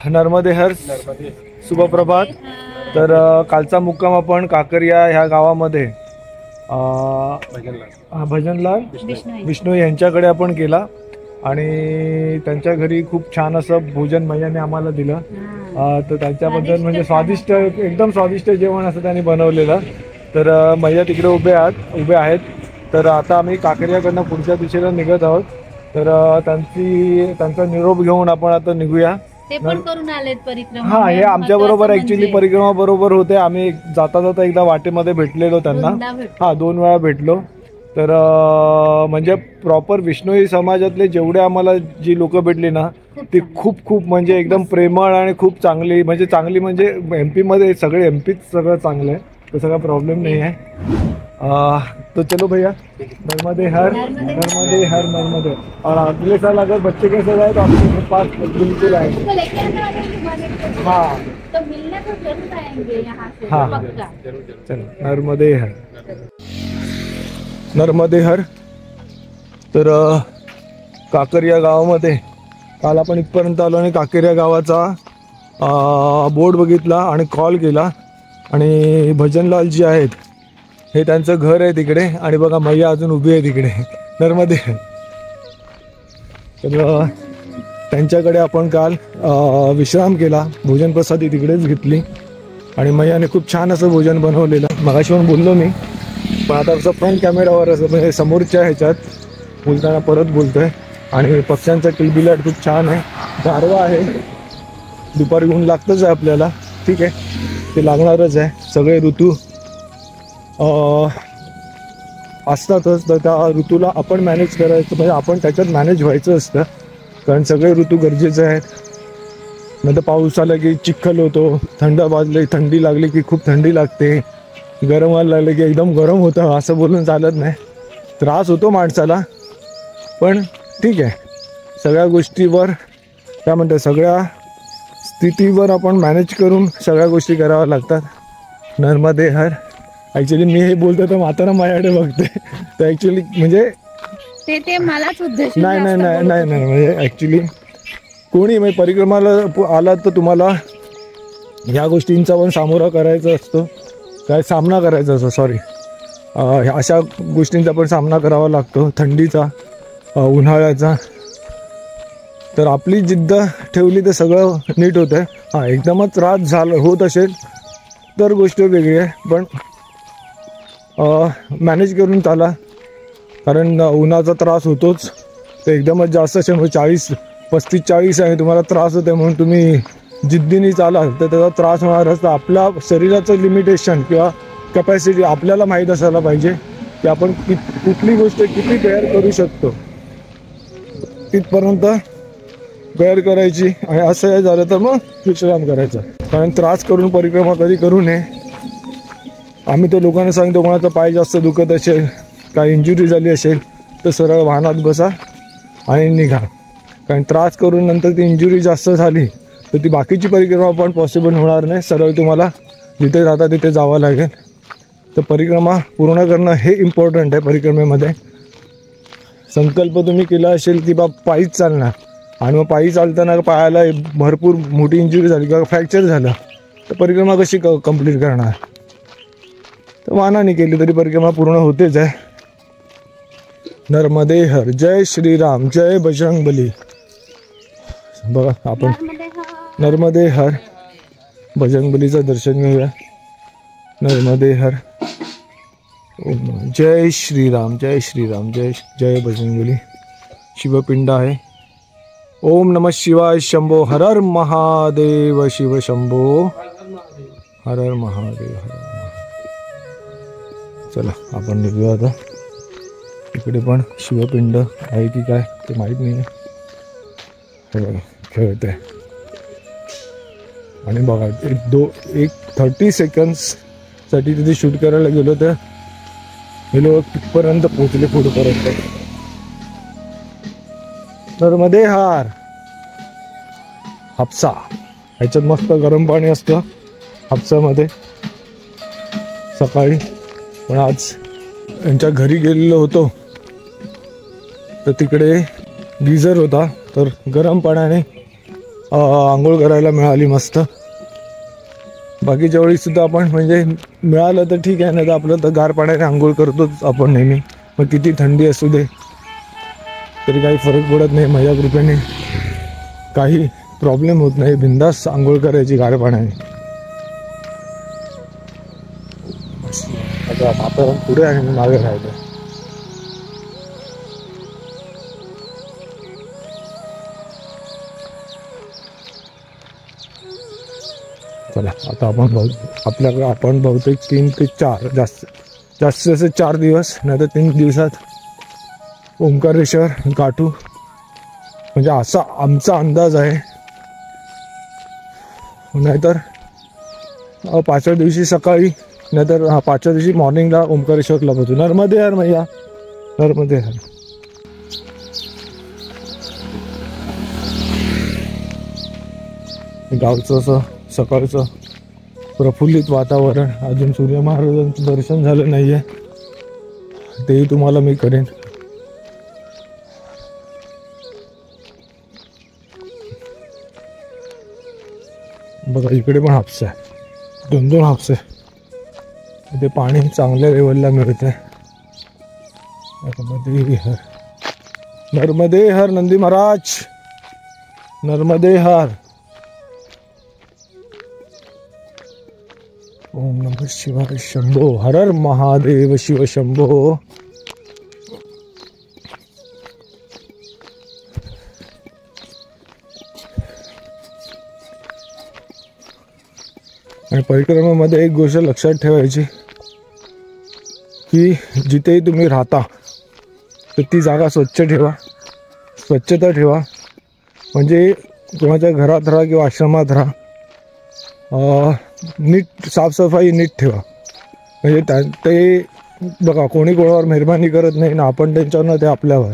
नर्मदे हर, शुभप्रभात. तर कालचा मुक्काम आपण काकरिया ह्या गावामध्ये भजनलाल विष्णू यांच्याकडे आपण केला आणि त्यांच्या घरी खूप छान असं भोजन मैयाने आम्हाला दिलं. तर त्यांच्याबद्दल म्हणजे स्वादिष्ट, एकदम स्वादिष्ट जेवण असं त्यांनी बनवलेलं. तर मैया तिकडे उभे आहेत. तर आता आम्ही काकरियाकडनं पुढच्या दिशेला निघत आहोत. तर त्यांचा निरोप घेऊन आपण आता निघूया. ते पण करून आलेत परिक्रमा. हा, हे आमच्या बरोबर ऍक्च्युली परिक्रमा बरोबर होते. आम्ही जाता जाता एकदा वाटेमध्ये भेटलेलो त्यांना. हा, 2 वेळा भेटलो. तर म्हणजे प्रॉपर विष्णोई समाजातले जेवढे आम्हाला जी लोक भेटली ना, ती खूप म्हणजे एकदम प्रेमळ आणि खूप चांगली म्हणजे MP मध्ये सगळे MPच सगळं चांगलं आहे. तसं काही प्रॉब्लेम नाही आहे. तो चलो भैया, नर्मदे हर, नर्मदे हर, नर्मदे. और अगले साल अगर बच्चे के साथ आए तो आपके पास बिल्कुल आएंगे. हाँ, तो मिलने को जरूर आएंगे यहाँ से. हाँ, पक्का. चलो नर्मदे हर, नर्मदे हर. तर काकरिया गावामध्ये काल आपण इथपर्यंत आलो आणि काकरिया गावाचा बोर्ड बघितला आणि कॉल केला. आणि भजनलाल जी आहेत हे त्यांचं घर आहे तिकडे. आणि बघा मैया अजून उभी आहे तिकडे नर्मदे. तर त्यांच्याकडे आपण काल विश्राम केला, भोजन प्रसादी तिकडेच घेतली. आणि मैयाने खूप छान असं भोजन बनवलेलं. मगाशी पण बोललो मी, पण आता असं फ्रंट कॅमेरावर असं म्हणजे समोरच्या ह्याच्यात बोलताना परत बोलतोय. आणि पक्ष्यांचा किलबिलाट खूप छान आहे. गारवा आहे, दुपारी ऊन लागतच आहे आपल्याला, ठीक आहे, ते लागणारच आहे. सगळे ऋतू असतातच. तर त्या ऋतूला आपण मॅनेज करायचं, म्हणजे आपण त्याच्यात मॅनेज व्हायचं असतं. कारण सगळे ऋतू गरजेचे आहेत. नंतर पाऊस आला की चिखल होतो, थंडी लागली की खूप थंडी लागते, गरम व्हायला लागले की एकदम गरम होतं. असं बोलून चालत नाही, त्रास होतो माणसाला. पण ठीक आहे, सगळ्या गोष्टीवर काय म्हणतात, सगळ्या स्थितीवर आपण मॅनेज करून सगळ्या गोष्टी कराव्या लागतात. नर्मदे हर. ॲक्च्युली मी हे बोलतो तर म्हातारा माझ्याकडे बघते. तर ॲक्च्युली म्हणजे ते मलाच उद्देश नाही म्हणजे ॲक्च्युली कोणी म्हणजे परिक्रमाला आलात तर तुम्हाला ह्या गोष्टींचा पण सामोरा करायचा असतो, काय सामना करायचा असतो, सॉरी, अशा गोष्टींचा पण सामना करावा लागतो, थंडीचा, उन्हाळ्याचा. तर आपली जिद्द ठेवली तर सगळं नीट होतं आहे. हां, एकदमच त्रास होत असेल तर गोष्ट वेगळी आहे, पण मॅनेज करून चाला. कारण उन्हाचा त्रास होतोच. तर एकदमच जास्त असेल, 35-40 आहे, तुम्हाला त्रास होते म्हणून तुम्ही जिद्दीने चालाल तर त्याचा त्रास होणारच. तर आपल्या शरीराचं लिमिटेशन किंवा कॅपॅसिटी आपल्याला माहीत असायला पाहिजे की आपण कुठली गोष्ट किती बेअर करू शकतो, तिथपर्यंत बेअर करायची. आणि असं झालं तर मग विश्राम करायचा. कारण त्रास करून परिक्रमा कधी करू नये. आम्ही तर लोकांना सांगतो, कोणाचा पाय जास्त दुखत असेल, काय इंजुरी झाली असेल तर सरळ वाहनात बसा आणि निघा. कारण त्रास करून नंतर ती इंजुरी जास्त झाली तर ती बाकीची परिक्रमा पण पॉसिबल होणार नाही. सरळ तुम्हाला जिथे जाता तिथे जावं लागेल. तर परिक्रमा पूर्ण करणं हे इम्पॉर्टंट आहे. परिक्रमेमध्ये संकल्प तुम्ही केला असेल की बा पायीच चालणार, आणि मग पायी चालताना पायाला भरपूर मोठी इंजुरी झाली किंवा फ्रॅक्चर झालं तर परिक्रमा कशी कंप्लीट करणार. तर वाहनाने केली तरी परिक्रमा पूर्ण होतेच आहे. नर्मदे हर. जय श्रीराम, जय बजरंगबली. बघा आपण नर्मदे हर, बजरंगबलीचं दर्शन घेऊया. नर्मदे हर. जय श्रीराम, जय श्रीराम, जय बजरंगबली. शिवपिंड आहे. ओम नमः शिवाय. शंभो हर हर महादेव. शिव शंभो हर हर महादेव. चला आपण निघूया आता. इकडे पण शिवपिंड आहे की काय ते माहीत नाही. हे बघा खेळत आहे. आणि बघा एक 30 सेकंड्ससाठी तिथे शूट करायला गेलो तर हे लोक तिथपर्यंत पोहोचले पुढे परत. नर्मदे हार. हापसा, ह्याच्यात मस्त गरम पाणी असतं हापसामध्ये सकाळी. पण आज यांच्या घरी गेलेलो होतो तर तिकडे गिझर होता, तर गरम पाण्याने आंघोळ करायला मिळाली मस्त. बाकीच्या वेळी सुद्धा आपण म्हणजे मिळालं तर ठीक आहे, नाही तर आपलं तर गार पाण्याने आंघोळ करतोच आपण नेहमी. मग किती थंडी असू दे तरी काही फरक पडत नाही. माझ्या कृपेने काही प्रॉब्लेम होत नाही, बिंदास आंघोळ करायची गार पाण्याने. आता वातावरण पुढे आहे, मी मागे राहिलो. चला आता आपण आपण बहुतेक 3 ते 4 जास्त 4 दिवस नाही तर 3 दिवसात ओंकारेश्वर गाठू, म्हणजे असा आमचा अंदाज आहे. नाहीतर 5व्या दिवशी सकाळी, नाहीतर 5व्या दिवशी मॉर्निंगला ओंकारेश्वरला पोहोचू. नर्मदे हर मैया, नर्मदे हर. गावचं असं सकाळचं प्रफुल्लित वातावरण. अजून सूर्य महाराजांचं दर्शन झालं नाही आहे, तेही तुम्हाला मी करेन. बघा इकडे पण हापसा आहे, 2-2 हापसे. इथे पाणी चांगल्या लेवलला मिळते. नर्मदे हर, नर्मदे हर नंदी महाराज, नर्मदे हर. ओम नमः शिवाय शंभो, हर हर महादेव शिव शंभो. आणि परिक्रमेमध्ये एक गोष्ट लक्षात ठेवायची की जिथेही तुम्ही राहता तर ती जागा स्वच्छ ठेवा, स्वच्छता ठेवा. म्हणजे कोणाच्या घरात राहा किंवा आश्रमात राहा, नीट साफसफाई नीट ठेवा. म्हणजे ते बघा कोणी कोणावर मेहरबानी करत नाही ना आपण त्यांच्यावर ना ते आपल्यावर.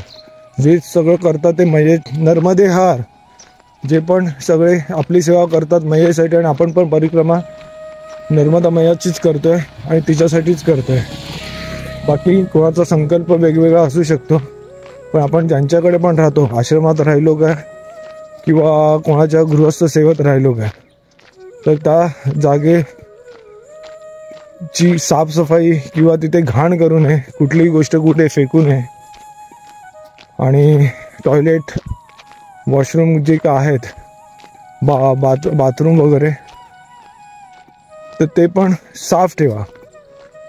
जे सगळं करतात ते म्हणजे नर्मदे हार, जे पण सगळे आपली सेवा करतात मैयेसाठी, आणि आपण पण परिक्रमा नर्मदा मैयाचीच करतोय आणि तिच्यासाठीच करतोय. बाकी कोणाचा संकल्प वेगवेगळा असू शकतो, पण आपण ज्यांच्याकडे पण राहतो, आश्रमात राहिलो काय किंवा कोणाच्या गृहस्थ सेवेत राहिलो काय, तर त्या जागेची साफसफाई किंवा तिथे घाण करू नये, कुठलीही गोष्ट कुठे फेकू नये. आणि टॉयलेट, वॉशरूम जे काय आहेत, बाथरूम वगैरे, तर ते पण साफ ठेवा.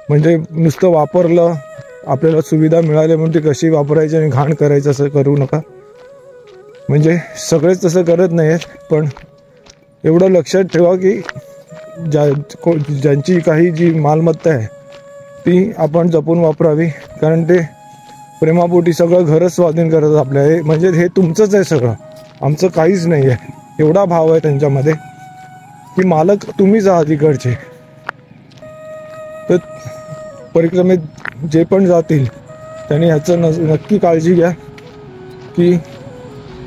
म्हणजे नुसतं वापरलं, आपल्याला सुविधा मिळाली म्हणून ती कशी वापरायची आणि घाण करायचं असं करू नका. म्हणजे सगळेच तसं करत नाही आहेत, पण एवढं लक्षात ठेवा की ज्यांची काही जी मालमत्ता आहे ती आपण जपून वापरावी. कारण ते प्रेमापोटी सगळं घरच स्वाधीन करतात आपल्या. म्हणजे हे तुमचंच आहे सगळं, आमचं काहीच नाही आहे. एवढा भाव आहे त्यांच्यामध्ये की मालक तुम्हीच आहात इकडचे. तर परिक्रमेत जे पण जातील त्यांनी ह्याचं नक्की काळजी घ्या की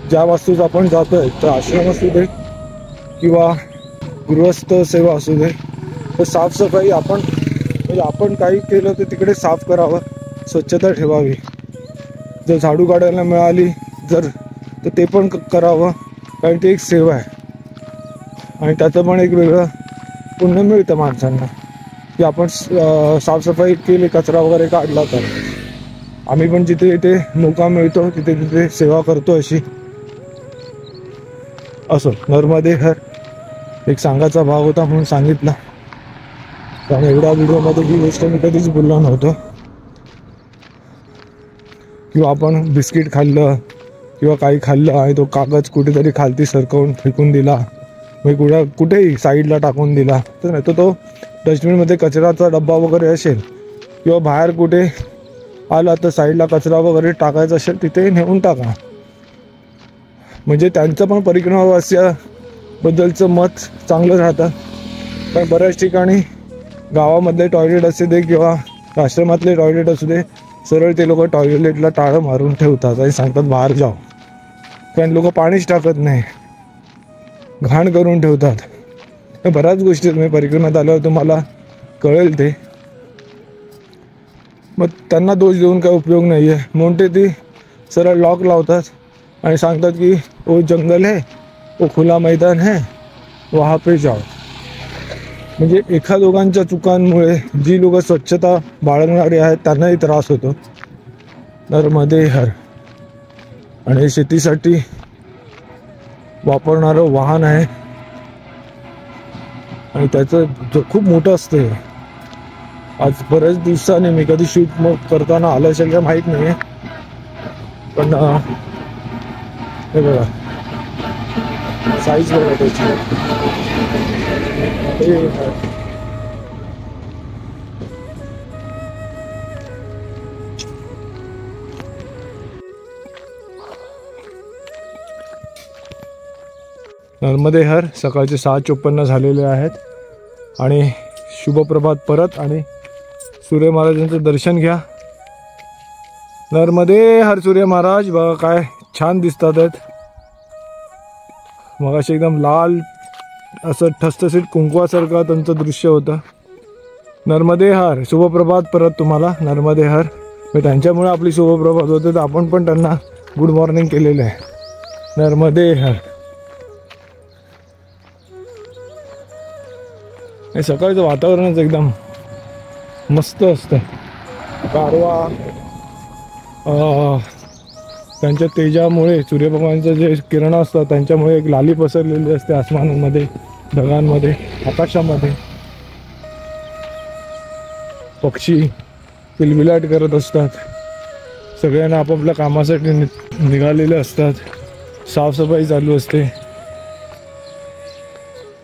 ज्या वास्तूत आपण जातोय, तर आश्रम असू दे किंवा गृहस्थ सेवा असू दे, तर साफसफाई म्हणजे आपण काही केलं तर तिकडे साफ करावं, स्वच्छता ठेवावी. जर झाडू काढायला मिळाली तर ते पण करावं, कारण ती एक सेवा आहे. आणि त्याचं पण एक वेगळं पुण्य मिळतं माणसांना की आपण साफसफाई केली, कचरा वगैरे काढला तर. आम्ही पण जिथे जिथे मोका मिळतो तिथे तिथे सेवा करतो अशी. असो, नर्मदे हर एक सांगायचा भाग होता म्हणून सांगितला. कारण एवढ्या व्हिडिओमध्ये ही गोष्ट मी कधीच बोललो नव्हतो. किंवा आपण बिस्किट खाल्लं किंवा काही खाल्लं आणि तो कागद कुठेतरी खालती सरकवून फेकून दिला, म्हणजे कुठेही साईडला टाकून दिला, तर नाही तर तो डस्टबिनमध्ये कचऱ्याचा डब्बा वगैरे असेल किंवा बाहेर कुठे आला तर साईडला कचरा वगैरे टाकायचा असेल तिथे नेऊन टाका. म्हणजे त्यांचं पण परिक्रमावासियाबद्दलचं मत चांगलं राहतं. पण बऱ्याच ठिकाणी गावामधले टॉयलेट असू दे किंवा आश्रमातले टॉयलेट असू दे, सरळ ते लोक टॉयलेटला टाळं मारून ठेवतात आणि सांगतात बाहेर जाओ. कारण लोक पाणीच टाकत नाही, घाण करून ठेवतात. बऱ्याच गोष्टी तुम्ही परिक्रमात आल्यावर तुम्हाला कळेल ते. मग त्यांना दोष देऊन काय उपयोग नाही आहे. म्हणून ते ती सरळ लॉक लावतात आणि सांगतात की वो जंगल है, वो खुला मैदान है, वहाँ पे जाओ. म्हणजे एका दोघांच्या चुकांमुळे जी लोक स्वच्छता बाळगणारी आहेत त्यांनाही त्रास होतो. नर्मदे हर. आणि हे शेतीसाठी वापरणारं वाहन आहे आणि त्याचं खूप मोठं असते. आज बऱ्याच दिवसाने मी कधी शूट मग करताना आलं असेल का माहीत नाही, पण हे बघा साईज बघा त्याची. नर्मदे हर. सकाळचे 6:54 झालेले आहेत आणि शुभप्रभात परत. आणि सूर्य महाराजांचं दर्शन घ्या. नर्मदे हर सूर्य महाराज. बघा काय छान दिसतात आहेत. मगाशी एकदम लाल असं ठसठसीत कुंकवासारखं त्यांचं दृश्य होतं. नर्मदे हर. शुभप्रभात परत तुम्हाला. नर्मदे हर. मी त्यांच्यामुळे आपली शुभप्रभात होते तर आपण पण त्यांना गुड मॉर्निंग केलेलं आहे. नर्मदे हर. हे सकाळचं वातावरणच एकदम मस्त असतं. गारवा त्यांच्या तेजामुळे सूर्यभगवानचं जे किरण असतात त्यांच्यामुळे एक लाली पसरलेली असते आसमानामध्ये, ढगांमध्ये, आकाशामध्ये. पक्षी किलबिलाट करत असतात. सगळ्यांना आपापल्या कामासाठी निघालेले असतात. साफसफाई चालू असते.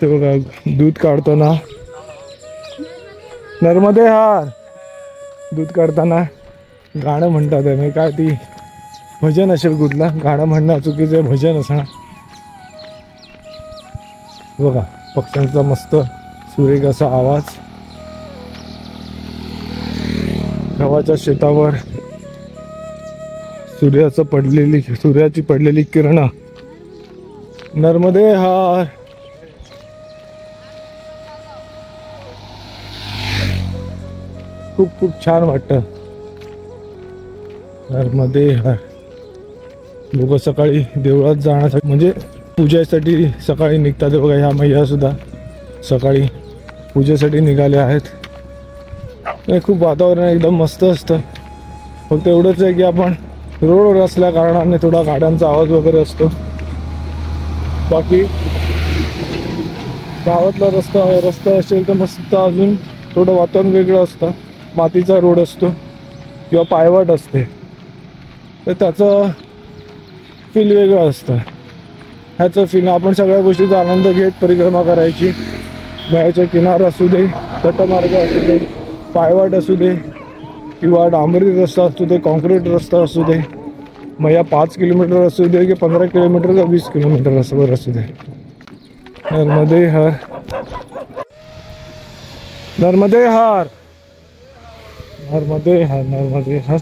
ते बघा दूध काढताना. नर्मदे हार. दूध काढताना गाणं म्हणतात. मी काय ती भजन असेल कुठलं, गाणं म्हणणं चुकीचं, भजन असणार. बघा पक्ष्यांचा मस्त सुरेख असा आवाज. गव्हाच्या शेतावर सूर्याची पडलेली किरणं. नर्मदे हार. खूप खूप छान वाटतं. नर्मदे हर. लोक सकाळी देवळात जाण्यासाठी म्हणजे पूजेसाठी सकाळी निघतात. बघा ह्या मैया सुद्धा सकाळी पूजेसाठी निघाल्या आहेत. खूप वातावरण एकदम मस्त असतं. फक्त एवढंच आहे की आपण रोडवर असल्या कारणाने थोडा गाड्यांचा आवाज वगैरे असतो. बाकी गावातला रस्ता असेल तर मस्त अजून थोडं वातावरण वेगळं असतं. मातीचा रोड असतो किंवा पायवाट असते तर त्याचं फील वेगळं असतं. ह्याचं फील आपण सगळ्या गोष्टीचा आनंद घेत परिक्रमा करायची. नळ्याचा किनारा असू दे, तटमार्ग असू दे, पायवाट असू दे किंवा डांबरी रस्ता असू दे, कॉन्क्रीट रस्ता असू दे, मग या 5 किलोमीटर असू दे की 15 किलोमीटर का 20 किलोमीटर असू दे. नर्मदे हर. नर्मदे हर. नर्मदे हर. नर्मदे हर.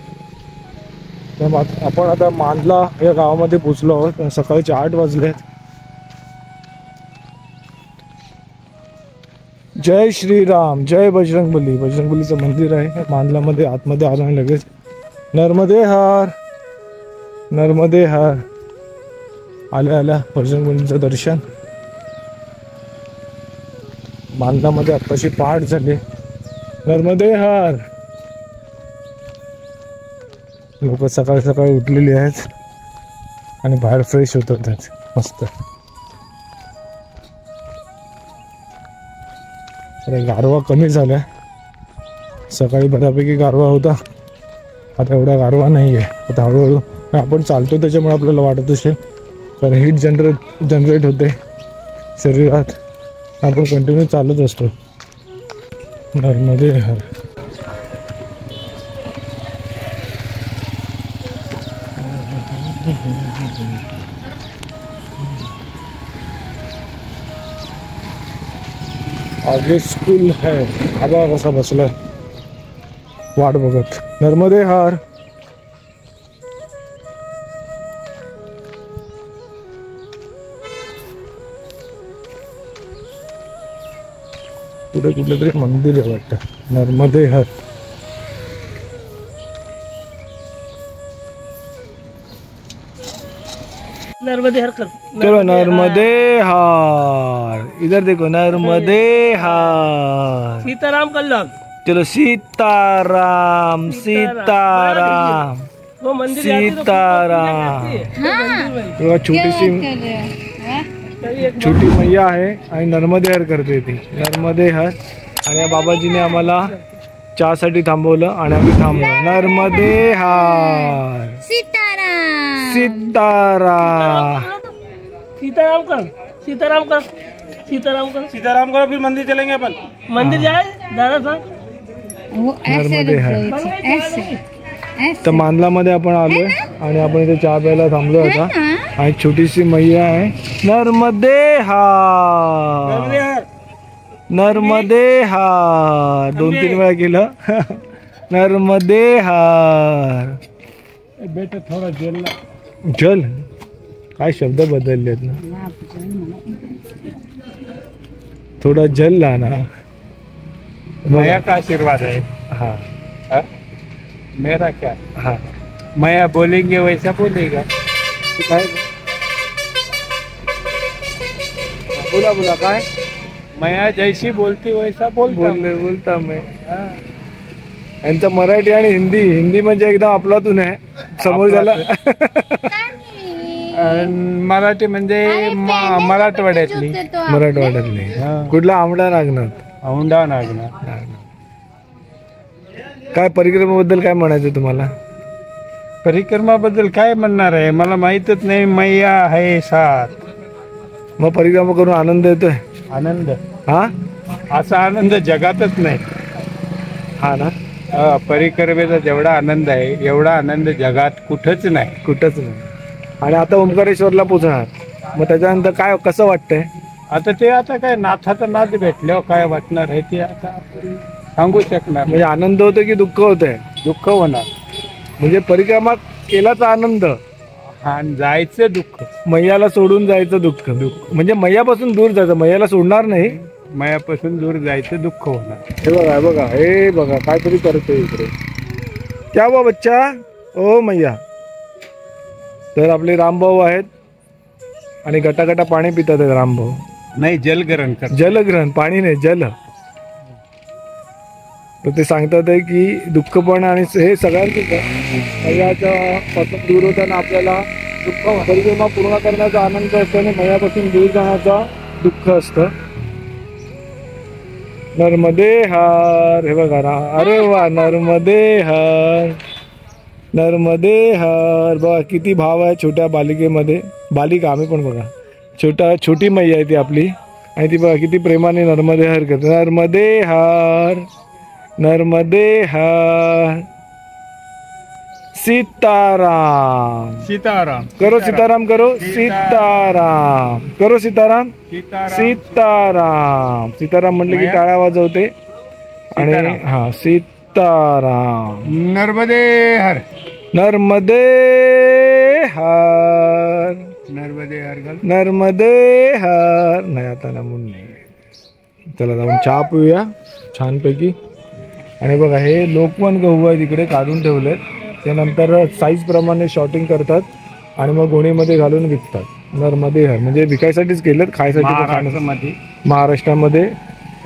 आपण आता मांडला या गावामध्ये पोचलो आहोत. सकाळचे 8 वाजले. जय श्रीराम. जय बजरंगबली. बजरंगबलीचं मंदिर आहे मांडलामध्ये. आतमध्ये आलं लगेच. नर्मदे हर. नर्मदे हर. आल्या बजरंगबलीचं दर्शन. मांडलामध्ये आत्ताशी पहाट झाली. नर्मदे हर. लोक सकाळी सकाळी उठलेली आहेत आणि बाहेर फ्रेश होत आहेत मस्त. गारवा कमी झाला. सकाळी बऱ्यापैकी गारवा होता, आता एवढा गारवा नाही आहे. आता हळूहळू आपण चालतो त्याच्यामुळे आपल्याला वाटत असेल, कारण हीट जनरेट होते शरीरात. आपण कंटिन्यू चालत असतो. नर्मदे हर. आगे स्कूल है. आबा कसा बसलाय वाट बघत. नर्मदे हर. पुढे कुठलं तरी मंदिर आहे वाटतं. नर्मदे हर. नर्मदे हर कर चलो नर्मदे हार, इधर देखो नर्मदे हार। सीताराम कल्याण चलो सीताराम सीताराम वो मंदिर जाती तो सीताराम। तेव्हा छोटीशी छोटी मैया आहे आणि नर्मदे हर करते ती नर्मदे हर। आणि या बाबाजीने आम्हाला चहासाठी थांबवलं आणि आम्ही थांबलो। नर्मदे हार सीताराम सीताराम सीताराम कर सीताराम कर सीताराम कर सीताराम करो, फिर मंदिर चलेंगे अपन। मंदिर जाए दादा सांग वो ऐसे नर्मदे रुक हर। जायचं, ऐसे तर मानलामध्ये आपण आलोय आणि आपण इथे चहा प्यायला थांबलो होता आणि छोटीशी मैया आहे नर्मदे हार नर्मदे हार 2-3 वेळा केलं नर्मदे हार। बेटा थोड़ा जल जल काय शब्द बदललेत ना, थोडा जल ला ना। मैया का आशीर्वाद है। हा हाँ? मेरा क्या, हा मैया बोलेंगे वैसा बोलेगा। काय बोला बोला काय मैया जैसी बोलती वैसा बोलता हूँ। बोलता मैं। यांचं मराठी आणि हिंदी, हिंदी म्हणजे एकदम आपलातून आहे समोर झाला। मराठी म्हणजे मराठवाड्यातली मराठवाड्यातले कुठला आमडा नागनाथ औंढा नागना। काय परिक्रमेबद्दल काय म्हणायचं तुम्हाला? परिक्रमा बद्दल काय म्हणणार आहे, मला माहीतच नाही। मैया आहे साथ। मग परिक्रमा करून आनंद येतोय? आनंद, हा असा आनंद जगातच नाही। हा ना, परिक्रमेचा जेवढा आनंद आहे एवढा आनंद जगात कुठंच नाही, कुठंच नाही। आणि आता ओंकारेश्वरला पोहोचणार, मग त्याच्यानंतर काय कसं वाटतंय? आता ते आता काय नाथाचा नाद भेटल्यावर काय वाटणार आहे ते आता आपण सांगू शकणार म्हणजे आनंद होतोय की दुःख होतंय? दुःख होणार म्हणजे परिक्रमा केलाचा आनंद आणि जायचं दुःख, मैयाला सोडून जायचं दुःख। म्हणजे मैयापासून दूर जायचं, मैयाला सोडणार नाही, मायापासून दूर जायचं दुःख होणार। हे बघा हे बघा हे बघा काहीतरी करतोय इकडे, क्या हुआ बच्चा? ओ मैया। तर आपले रामभाऊ आहेत आणि गटागटा पाणी पितात आहेत रामभाऊ। नाही, जलग्रहण कर, जलग्रहण, पाणी नाही जल। तर ते सांगतात आहे की दुःख पण आणि हे सगळ्यांचं मैयाच्या पासून दूर होताना आपल्याला दुःख, परिक्रमा पूर्ण करण्याचा आनंद असतो आणि मैयापासून दूर जाण्याचा दुःख असतं। नर्मदे हार, हे बघा ना, अरे वा नर्मदे हार नर्मदे हार। बघा किती भाव आहे छोट्या बालिकेमध्ये, बालिका आम्ही पण बघा छोटी मैया आहे ती आपली आणि ती बघा किती प्रेमाने नर्मदे हार करते। नर्मदे हार नर्मदे हार सीताराम सीताराम करो सीताराम करो सीताराम करो सीताराम सीताराम सीताराम म्हटलं की टाळ्या वाजवते आणि हा सीताराम। नर्मदे हर नर्मदे हर नर्मदे हर नर्मदे हर। नाही आता नमून नाही, चला जाऊन चहा पिऊया छानपैकी। आणि बघा हे लोकवन गहू आहे तिकडे काढून ठेवलेत, ते नंतर साईज प्रमाणे शॉर्टिंग करतात आणि मग गोणीमध्ये घालून विकतात। नर्मदे हर म्हणजे विकायसाठीच केलेत, खायसाठी महाराष्ट्रामध्ये।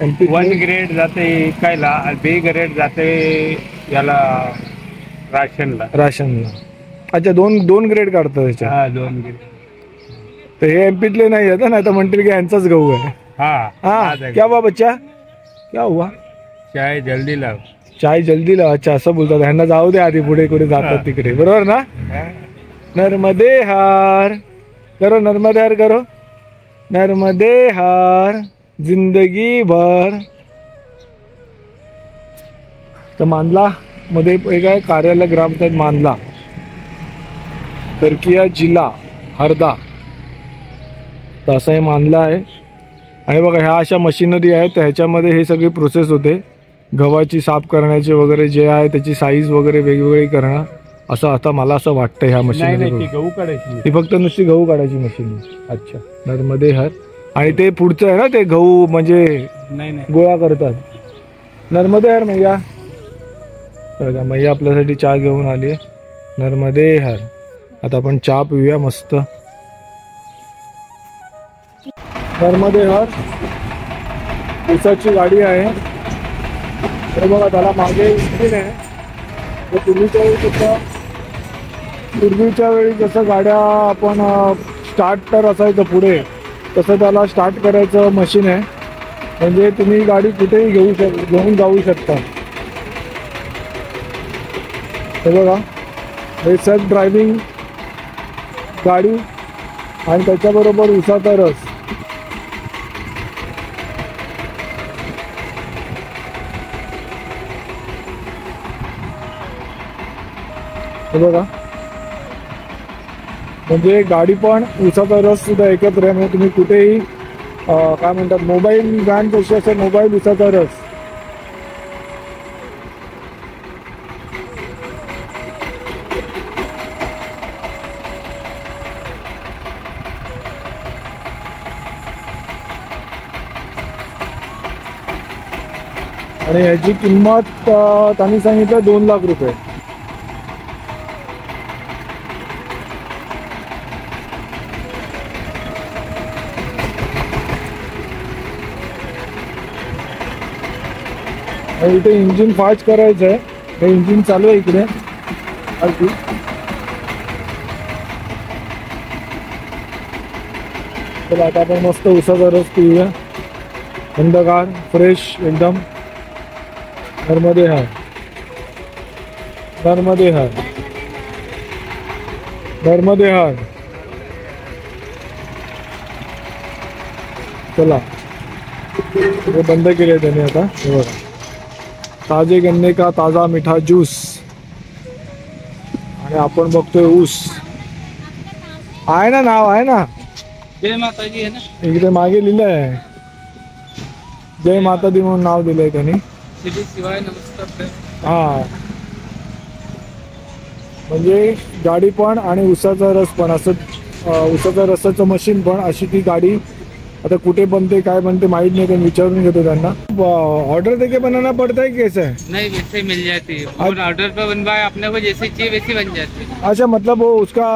MP 1 ग्रेड जाते इकायला, B ग्रेड जाते याला राशनला। अच्छा, दोन ग्रेड काढतात त्याच्या। हा 2 ग्रेड। तर हे एमपीतले नाही आहेत ना, तर म्हणतील की यांचाच गहू आहे। हा क्या हुआ बच्चा, क्या हुआ? चाय जल्दी लाव, चाय जल्दी लाव। अच्छा असं बोलतात, ह्यांना जाऊ दे आधी, पुढे कुठे जातात तिकडे, बरोबर ना? नर्मदे हार करो नर्मदे हार करो नर्मदे हार जिंदगी भर। तर मानला मध्ये एक आहे कार्यालय ग्रामपंचायत मानला, तरकिया जिल्हा हरदा, तर असं हे मानलं आहे। आणि बघा ह्या अशा मशिनरी आहेत, तर ह्याच्यामध्ये हे सगळी प्रोसेस होते, गव्हाची साफ करण्याचे वगैरे जे आहे त्याची साईज वगैरे वेगवेगळी करणं, असं आता मला असं वाटतं ह्या मशीनरी। गहू काढायची ती फक्त नुसती गहू काढायची मशीन। अच्छा, नर्मदे हर। आणि ते पुढचं आहे ना, ते गहू म्हणजे नाही गोळा करतात। नर्मदे हर मैया। बघा मैया आपल्यासाठी चहा घेऊन आली आहे, नर्मदे हर। आता आपण चहा पिऊया मस्त नर्मदे हर ऊसाची गाडी आहे. हे बघा त्याला मागे इंजिन आहे. पूर्वीच्या वेळी जसं गाड्या आपण स्टार्टर असायचं पुढे, तसं त्याला स्टार्ट करायचं मशीन आहे. म्हणजे तुम्ही गाडी कुठेही घेऊन जाऊ शकता. हे बघा, हे सेल्फ ड्रायव्हिंग गाडी आणि त्याच्याबरोबर उसाचा रस. हे बघा, म्हणजे गाडी पण उसाचा रस सुद्धा एकत्र आहे. म्हणजे तुम्ही कुठेही काय म्हणतात, मोबाईल व्हॅन कशी असेल, मोबाईल उसाचा रस. आणि याची किंमत त्यांनी सांगितलं 2 लाख रुपये. इथे इंजिन फास्ट करायचं आहे. हे इंजिन चालू आहे इकडे. चला आता आपण मस्त उसाचा रस पिऊया, थंडगार फ्रेश एकदम. नर्मदे हर, नर्मदे हर, नर्मदे हर. चला, हे बंद केले त्याने आता. हे बघा, ताजे गन्ने का ताजा मीठा ज्यूस. आणि आपण बघतोय ऊस आहे ना, नाव आहे ना, जय माताजी आहे ना. इकडे मागे लिहिलं आहे जय माता दी म्हणून नाव दिलंय त्यांनी. शिवाय नमस्कार. हा, म्हणजे गाडी पण आणि उसाचा रस पण असं, उसाचा रसाचं मशीन पण, अशी ती गाडी. आता कुठे बनते काय बनते माहित नहीं, तो विचारून घेतो त्यांना. ऑर्डर देके बनाना पड़ता है कैसे है? नहीं, वैसे ही मिल जाती है. और ऑर्डर पे बनवाए अपने को जैसे चाहिए वैसी बन जाती है. अच्छा, मतलब वो उसका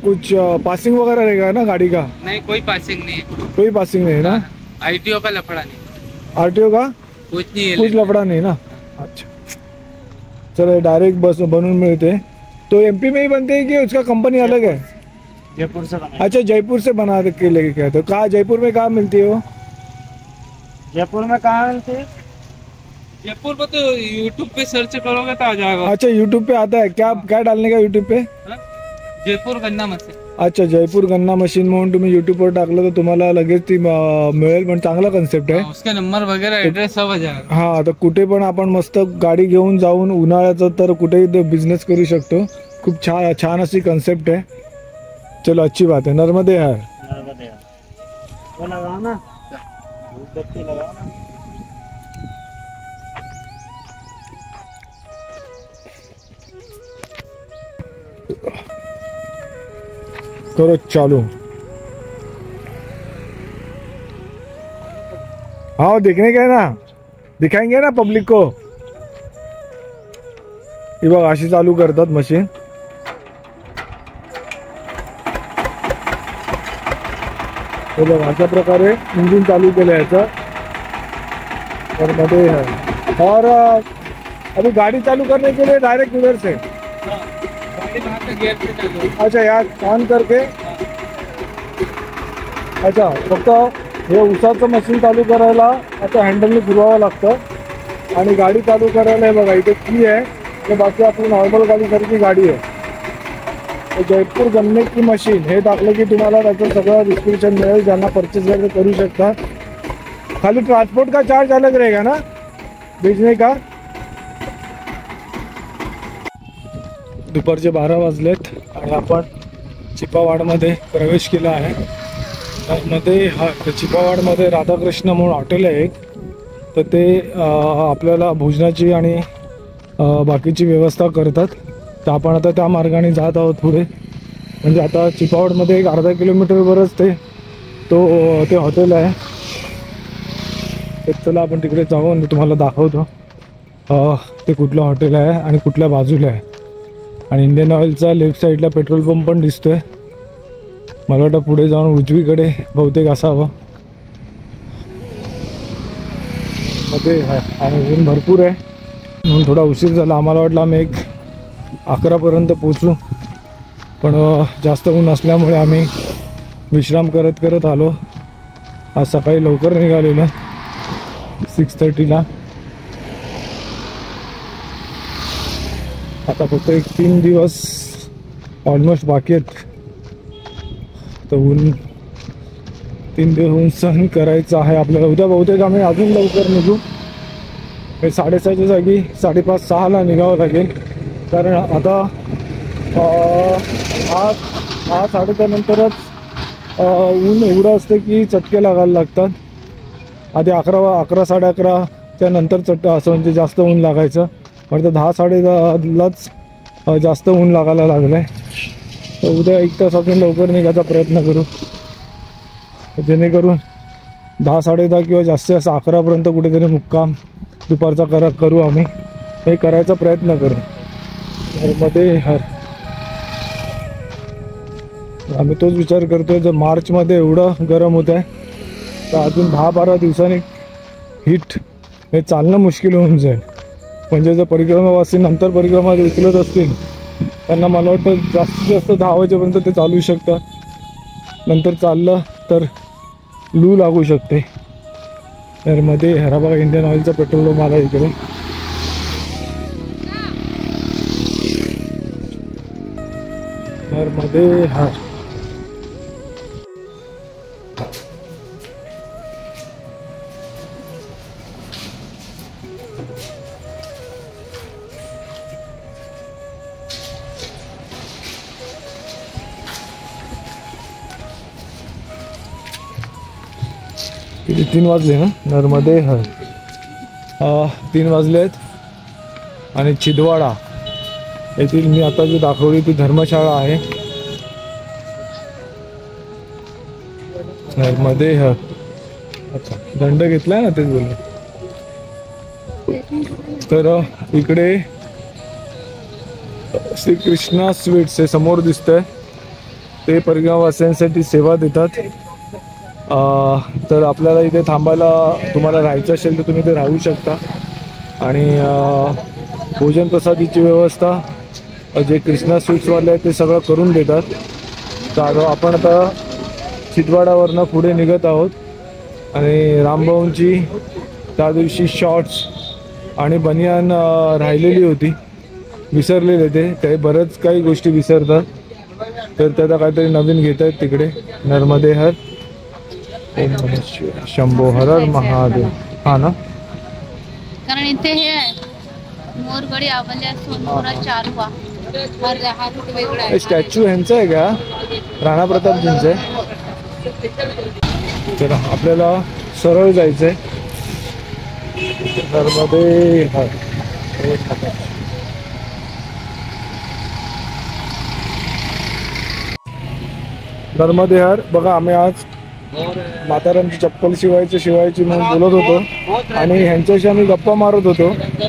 कुछ पासिंग वगैरह रहेगा ना गाड़ी का? नहीं, कोई पासिंग नहीं है. कोई पासिंग नहीं है ना? ITO का लफड़ा नहीं. आरटीओ का कुछ नहीं है. कुछ लफड़ा नहीं ना. अच्छा, चलो डायरेक्ट बस बनून मिलते. तो MP में ही बनते हैं कि उसका कंपनी अलग है? जयपुर से बना. अच्छा, जयपुर से बना के लेके गए. तो कहाँ जयपुर में कहाँ मिलती है वो? जयपुर में कहाँ मिलती है? जयपुर पे तो YouTube पे सर्च करोगे तो आ जाएगा. अच्छा, यूट्यूब पे आता है. क्या डालने का यूट्यूब पे? जयपुर गन्ना मशीन. अच्छा, जयपूर गन्ना मशीन म्हणून तुम्ही यूट्यूबवर टाकलं तर तुम्हाला लगेच ती मिळेल. पण चांगला कन्सेप्ट आहे. उसके नंबर वगैरह एड्रेस सब आ जाएगा. हा, तर कुठे पण आपण मस्त गाडी घेऊन जाऊन उन्हाळ्याचं तर कुठेही बिझनेस करू शकतो. खूप छान अशी कन्सेप्ट आहे. चलो, अच्छी बात है. नर्मदे हर. नर्मदे हर. वो लगाओ ना, धूपबत्ती लगाओ ना. करो चालू. हाँ, देखने का है ना, दिखाएंगे ना पब्लिक को. ही बघ, अशी चालू करतात मशीन. हे बघ, अशा प्रकारे इंजिन चालू केलं याचं. और मध्ये है. और अभी गाड़ी चालू करने के लिए डायरेक्ट उधर से. अच्छा, यार ऑन करके. अच्छा, फक्त हे उसाचं मशीन चालू करायला आता हँडलने फिरवावं लागतं. आणि गाडी चालू करायला हे बघा इथे की आहे. ते बाकी आपली नॉर्मल गाडीसारखी गाडी आहे. जयपूर गन्ने की मशीन हे टाकलं की तुम्हाला त्याचं सगळं डिस्क्रिप्शन मिळेल. ज्यांना परचेस वगैरे करू शकता. खाली ट्रांसपोर्ट का चार्ज अलग रहेगा ना भेजने का. दुपारचे 12 वाजलेत आणि आपण चिपावाडमध्ये प्रवेश केला आहे. त्यामध्ये चिपावाडमध्ये राधाकृष्ण म्हणून हॉटेल आहे एक. तर ते आपल्याला भोजनाची आणि बाकीची व्यवस्था करतात. तर आपण आता त्या मार्गाने जात आहोत पुढे. म्हणजे आता चिपावाडमध्ये एक अर्धा किलोमीटरवरच ते हॉटेल आहे. तर चला आपण तिकडे जाऊ आणि तुम्हाला दाखवतो ते कुठलं हॉटेल आहे आणि कुठल्या बाजूला आहे. आणि इंडियन ऑइलचा लेफ्ट साईडला पेट्रोल पंप पण दिसतोय. मला वाटतं पुढे जाऊन उजवीकडे बहुतेक असावं. मध्ये आहे आणि ऊन भरपूर आहे म्हणून थोडा उशीर झाला. आम्हाला वाटलं आम्ही 11पर्यंत पोचू, पण जास्त ऊन असल्यामुळे आम्ही विश्राम करत करत आलो. आज सकाळी लवकर निघालेलं 6:30ला. आता फक्त 3 दिवस ऑलमोस्ट बाकी आहेत. तर ऊन 3 दिवस ऊन सहन करायचं आहे आपल्याला. उद्या बहुतेक आम्ही अजून लवकर निघू. 6:30च्या जागी 5:30-6ला निघावं लागेल, कारण आता 6:30 नंतरच ऊन एवढं असतं की चटके लागायला लागतात. आधी 11-11:30च्या नंतर असं म्हणजे जास्त ऊन लागायचं, पण तर 10-10:30लाच जास्त ऊन लागायला लागलं आहे. तर उद्या 1 तास अजून लवकर निघायचा प्रयत्न करू, जेणेकरून 10-10:30 किंवा जास्तीत जास्त 11पर्यंत कुठेतरी मुक्काम दुपारचा करू. आम्ही हे करायचा प्रयत्न करू. मध्ये आम्ही तोच विचार करतोय, जर मार्चमध्ये एवढं गरम होत आहे तर अजून 10-12 दिवसांनी हीट हे चालणं मुश्किल होऊन जाईल. म्हणजे जर परिक्रमावासी नंतर परिक्रमा उचलत असतील त्यांना मला वाटतं जास्तीत जास्त 10 वाजेपर्यंत ते चालू शकतात. नंतर चाललं तर लू लागू शकते. तर मध्ये हरा बघा इंडियन ऑइलचा पेट्रोल पंप आला इकडे. तर मध्ये किती 3 वाजले ना. नर्मदे 3 वाजले आहेत. आणि छिंदवाडा येथील मी आता जी दाखवली ती धर्मशाळा आहे. नर्मदे अच्छा दंड घेतलाय ना तेच बोलले. तर इकडे श्री कृष्णा स्वीट्स हे समोर दिसतंय, ते परिक्रमावासियांसाठी सेवा देतात. तर आपल्याला इथे थांबायला तुम्हाला राहायचं असेल तर तुम्ही इथे राहू शकता. आणि भोजन प्रसादीची व्यवस्था जे कृष्णा स्वीट्सवाले आहेत ते सगळं करून देतात. तर आपण आता छिंदवाडावरनं पुढे निघत आहोत. आणि रामभाऊंची त्या दिवशी शॉर्ट्स आणि बनियान राहिलेली होती, विसरलेले ते बरंच काही गोष्टी विसरतात. तर त्याचा काहीतरी नवीन घेत आहेत तिकडे. नर्मदे हर शंभो हर हर महादेव. हा ना, कारण इथे हे आहे मोरगडी आवल्या सोनपुरा चारवा हा रूट वेगळा आहे. स्टॅच्यू ह्यांचं आहे का, राणा प्रतापजींचं आहे. तर आपल्याला सरळ जायचंय. नर्मदे हर. नर्मदे हर. बघा आम्ही आज म्हाताऱ्यांची चप्पल शिवायची म्हणून बोलत होतो आणि ह्यांच्याशी आम्ही गप्पा मारत होतो.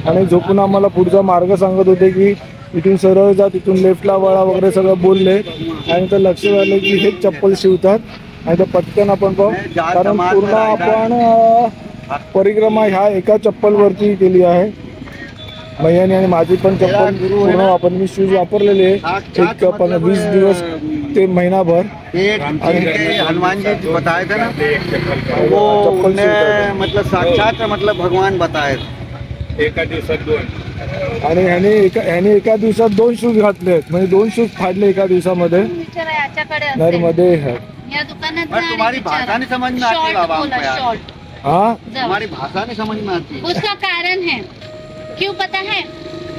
आणि झोपून आम्हाला पुढचा मार्ग सांगत होते की इथून सरळ जा, तिथून लेफ्टला वळा वगैरे सगळं बोलले. आणि तर लक्ष झालं की हेच चप्पल शिवतात. आणि तर पटकन आपण पाहू, कारण पूर्ण आपण परिक्रमा ह्या एका चप्पलवरती केली आहे. मैयानी आणि माझी पण चप्पल पूर्ण आपण मी शूज वापरलेले एक 20 दिवस ते महिनाभर. हनुमान जी बताए थे ना, वो उन्हें मतलब साक्षात मतलब भगवान बताए एका दिवसात 2. आणि ह्याने एका दिवसात 2 शूज घातले आहेत, म्हणजे 2 शूज फाडले एका दिवसामध्ये. नर्मदे हर. या दुकानात तुम्हारी भाषा नहीं समझ में आती बाबा. हाँ हमारी भाषा नहीं समझ में आती. उसका कारण है, क्यों पता है,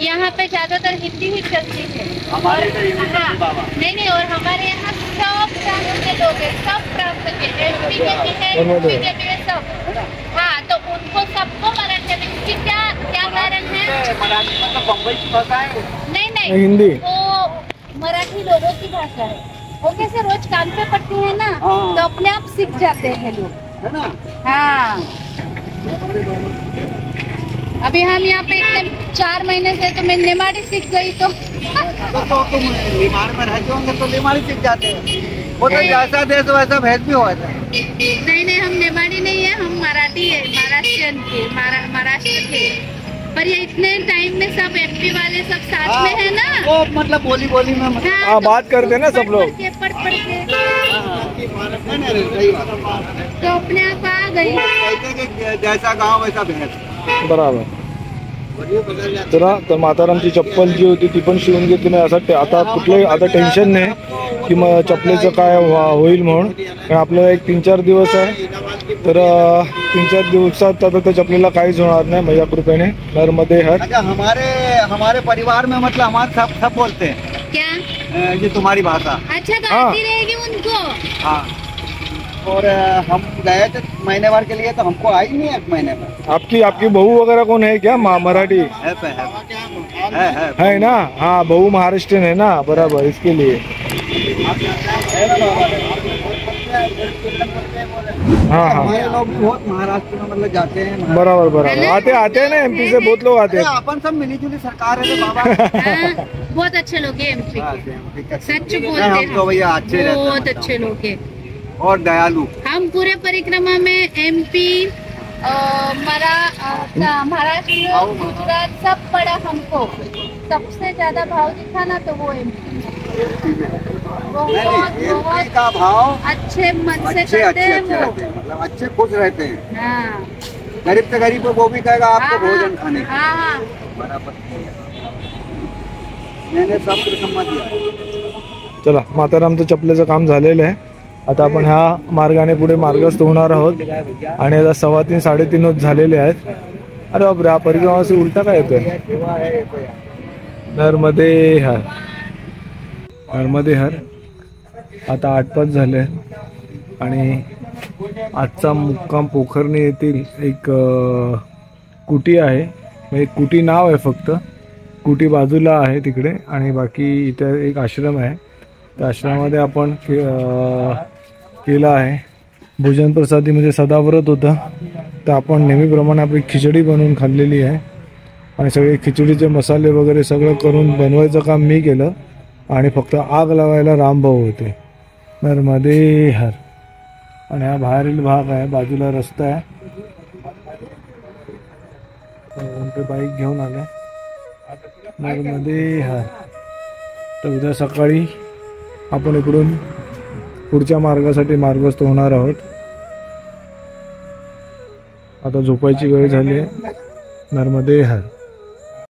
यहाँ पे ज्यादातर हिंदी ही चलती है. हमारे इधर हिंदी चलती बाबा. नहीं और हमारे यहाँ सब प्रांत के लोग हैं, सब प्रांत के, एमपी के भी है, यूपी के भी है, सब. हाँ, तो उनको सबको मराठी में क्या कारण है. मराठी मतलब बम्बई की भाषा है. नहीं हिंदी. वो मराठी लोगों की भाषा है. वो कैसे रोज कान पे पड़ती है ना, तो अपने आप सीख जाते हैं लोग, है ना. हाँ. अभी हम यहाँ पे इतने 4 महीने से, तो मैं निमाड़ी सीख गई. तो तुम बीमार में रहते होंगे तो बीमारी सीख जाते हैं. वो तो जैसा देश वैसा भेद भी होता है. नहीं, हम नेमाड़ी नहीं है, हम मराठी है, महाराष्ट्रियन के, महाराष्ट्र के। पर ये इतने टाइम में सब एमपी वाले सब साथ में है ना, वो मतलब बोली बोली में हाँ, बात करते हैं ना सब लोग। पढ़ के सही बात। तो अपने आप आ गई। कहते हैं कि जैसा गाँव वैसा भैंस। बराबर। तर म्हातारांची चप्पल जी होती ती पण शिवून घेतली नाही असं आता कुठलंही आता टेन्शन नाही की मग चपलेचं काय होईल म्हणून, कारण आपल्याला एक 3-4 दिवस आहे, तर 3-4 दिवसात आता त्या चपलेला काहीच होणार नाही माझ्या कृपेने। नर्मदे हर। अच्छा, हमारे परिवार में मतलब हमारे सब बोलते हैं क्या ये तुम्हारी भाषा। अच्छा गाती रहेगी उनको। हाँ, और हम गए थे महीने भर के लिए, तो हमको आई नहीं 1 महीने में। आपकी बहू वगैरह कौन है क्या? मराठी है ना? हाँ, बहू महाराष्ट्रीयन है ना, बराबर, इसके लिए। हाँ हाँ, हमारे लोग बहुत महाराष्ट्र में मतलब जाते हैं। बराबर आते हैं ना, एमपी से बहुत लोग आते हैं। अपन सब मिली जुली सरकार है बाबा। हाँ, बहुत अच्छे लोग हैं एमपी के, सच बोलते हैं। हम तो भैया अच्छे रहते हैं, बहुत अच्छे लोग हैं और दयालु। हम पूरे परिक्रमा में एमपी, महाराष्ट्र, गुजरात सब पड़ा। हमको सबसे ज्यादा भाव दिखा ना तो वो एमपी बहुत का भाव अच्छे मन से अच्छे करते हैं अच्छे वो। रहते हैं, मतलब अच्छे खुश रहते हैं। हाँ गरीब से गरीब वो भी कहेगा आपको भोजन खाने का। हाँ, बराबर। मैंने सब संमत दिया। चला, म्हातारामचं चपलेचं काम झालेलं आहे। आता आपण ह्या मार्गाने पुढे मार्गस्थ होणार आहोत आणि आता 3:15-3:30 झालेले आहेत। अरे बापरे, हा परिक्रमा असे उलटा काय येतोय? नर्मदे हर, नर्मदे हर। आता 8:05 झाले आणि आजचा मुक्काम पोखर्णी येथील एक कुटी आहे, एक कुटी नाव आहे फक्त, कुटी बाजूला आहे तिकडे, आणि बाकी इथे एक आश्रम आहे। त्या आश्रमामध्ये आपण केला आहे भोजन प्रसादी, म्हणजे सदाव्रत होतं, तर आपण नेहमीप्रमाणे आपली खिचडी बनवून खाल्लेली आहे आणि सगळे खिचडीचे मसाले वगैरे सगळं करून बनवायचं काम मी केलं आणि फक्त आग लावायला रामभाऊ होते। नर्मदे हर। आणि हा बाहेरील भाग आहे, बाजूला रस्ता आहे, ते बाईक घेऊन आले। नर्मदे हर। तर उद्या सकाळी आपण इकडून पुढच्या मार्गासाठी मार्गस्थ होणार आहोत। आता झोपायची वेळ झाली आहे। नर्मदे हर।